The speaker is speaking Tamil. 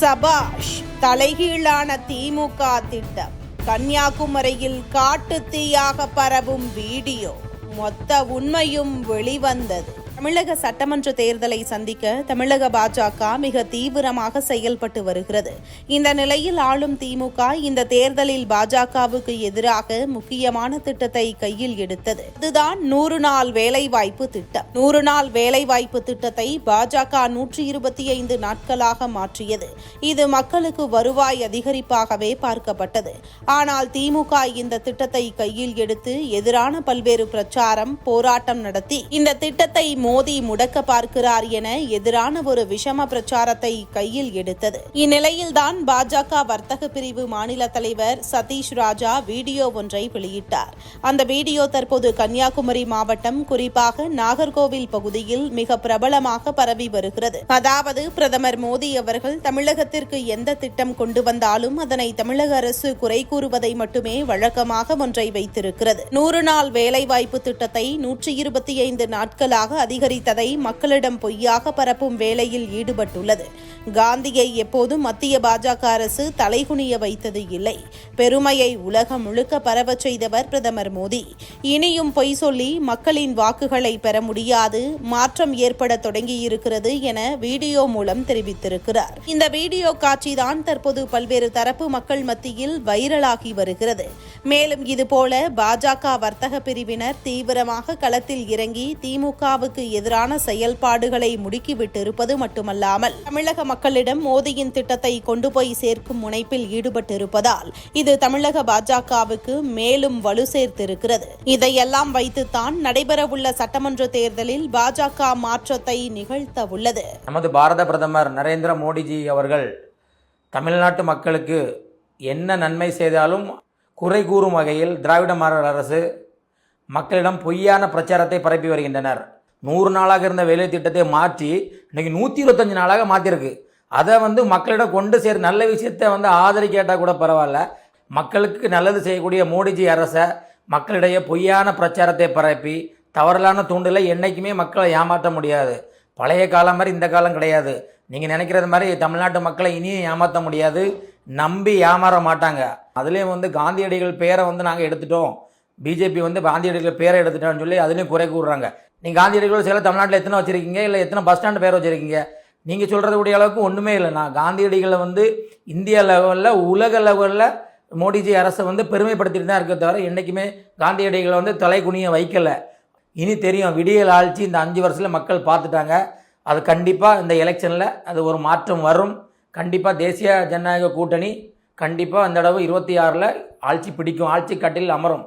சபாஷ், தலைகீழான திமுக திட்டம். கன்னியாகுமரியில் காட்டு தீயாக பரவும் வீடியோ, மொத்த உண்மையும் வெளிவந்தது. தமிழக சட்டமன்ற தேர்தலை சந்திக்க தமிழக பாஜக மிக தீவிரமாக செயல்பட்டு வருகிறது. இந்த நிலையில் ஆளும் திமுக இந்த தேர்தலில் பாஜகவுக்கு எதிராக முக்கியமான திட்டத்தை கையில் எடுத்தது. இதுதான் 100 நாள் வேலைவாய்ப்பு திட்டம். 100 நாள் வேலைவாய்ப்பு திட்டத்தை பாஜக 125 நாட்களாக மாற்றியது. இது மக்களுக்கு வருவாய் அதிகரிப்பாகவே பார்க்கப்பட்டது. ஆனால் திமுக இந்த திட்டத்தை கையில் எடுத்து எதிரான பல்வேறு பிரச்சாரம், போராட்டம் நடத்தி இந்த திட்டத்தை மோடி முடக்க பார்க்கிறார் என எதிரான ஒரு விஷம பிரச்சாரத்தை கையில் எடுத்தது. இந்நிலையில்தான் பாஜக வர்த்தக பிரிவு மாநில தலைவர் சதீஷ் ராஜா வீடியோ ஒன்றை வெளியிட்டார். அந்த வீடியோ தற்போது கன்னியாகுமரி மாவட்டம், குறிப்பாக நாகர்கோவில் பகுதியில் மிக பிரபலமாக பரவி வருகிறது. அதாவது, பிரதமர் மோடி அவர்கள் தமிழகத்திற்கு எந்த திட்டம் கொண்டு வந்தாலும் அதனை தமிழக அரசு குறை கூறுவதை மட்டுமே வழக்கமாக ஒன்றை வைத்திருக்கிறது. 100 நாள் வேலைவாய்ப்பு திட்டத்தை 125 நாட்களாக அதிகரித்ததை மக்களிடம் பொய்யாக பரப்பும் வேலையில் ஈடுபட்டுள்ளது. காந்தியை எப்போதும் மத்திய பாஜக அரசு தலைகுனிய வைத்தது இல்லை. பெருமையை உலகம் முழுக்க பரவச் செய்தவர் பிரதமர் மோடி. இனியும் பொய் சொல்லி மக்களின் வாக்குகளை பெற முடியாது, மாற்றம் ஏற்பட தொடங்கியிருக்கிறது என வீடியோ மூலம் தெரிவித்திருக்கிறார். இந்த வீடியோ காட்சிதான் தற்போது பல்வேறு தரப்பு மக்கள் மத்தியில் வைரலாகி வருகிறது. மேலும் இதுபோல பாஜக வர்த்தக பிரிவினர் தீவிரமாக களத்தில் இறங்கி திமுகவுக்கு எதிரான செயல்பாடுகளை முடுக்கிவிட்டிருப்பது மட்டுமல்லாமல் தமிழக மக்களிடம் மோடியின் திட்டத்தை கொண்டு போய் சேர்க்கும் முனைப்பில் ஈடுபட்டிருப்பதால் இது தமிழக பாஜகவுக்கு மேலும் வலு சேர்த்திருக்கிறது. இதையெல்லாம் வைத்துத்தான் நடைபெறவுள்ள சட்டமன்ற தேர்தலில் பாஜக மாற்றத்தை நிகழ்த்த உள்ளது. நமது பாரத பிரதமர் நரேந்திர மோடிஜி அவர்கள் தமிழ்நாட்டு மக்களுக்கு என்ன நன்மை செய்தாலும் குறை கூறும் வகையில் திராவிட மாடல் அரசு மக்களிடம் பொய்யான பிரச்சாரத்தை பரப்பி வருகின்றனர். 100 நாளாக இருந்த வேலை திட்டத்தை மாற்றி இன்றைக்கி 125 நாளாக மாற்றிருக்கு. அதை மக்களிடம் கொண்டு சேர் நல்ல விஷயத்தை ஆதரிக்காட்டால் கூட பரவாயில்ல. மக்களுக்கு நல்லது செய்யக்கூடிய மோடிஜி அரசை மக்களிடையே பொய்யான பிரச்சாரத்தை பரப்பி தவறலான தூண்டிலை என்றைக்குமே மக்களை ஏமாற்ற முடியாது. பழைய காலம் மாதிரி இந்த காலம் கிடையாது. நீங்கள் நினைக்கிறது மாதிரி தமிழ்நாட்டு மக்களை இனியும் ஏமாற்ற முடியாது, நம்பி ஏமாற மாட்டாங்க. அதுலேயும் காந்தியடிகள் பேரை நாங்கள் எடுத்துட்டோம், பிஜேபி காந்தியடிகள் பேரை எடுத்துட்டோம்னு சொல்லி அதுலேயும் குறை கூறுறாங்க. நீங்கள் காந்தியடிகள் சில தமிழ்நாட்டில் எத்தனை வச்சுருக்கீங்க, இல்லை எத்தனை பஸ் ஸ்டாண்டு பேர் வச்சுருக்கீங்க? நீங்கள் சொல்கிறது கூடிய அளவுக்கு ஒன்றுமே இல்லை. நான் காந்தியடிகளை இந்திய லெவலில், உலக லெவலில் மோடிஜி அரசை பெருமைப்படுத்திட்டு தான் இருக்க தவிர என்றைக்குமே காந்தியடிகளை தலை குனிய வைக்கலை. இனி தெரியும், விடியல் ஆட்சி இந்த 5 வருஷத்தில் மக்கள் பார்த்துட்டாங்க. அது கண்டிப்பாக இந்த எலெக்ஷனில் அது ஒரு மாற்றம் வரும். கண்டிப்பாக தேசிய ஜனநாயக கூட்டணி கண்டிப்பாக இந்த தடவை 26ல் ஆட்சி பிடிக்கும், ஆட்சி கட்டில் அமரும்.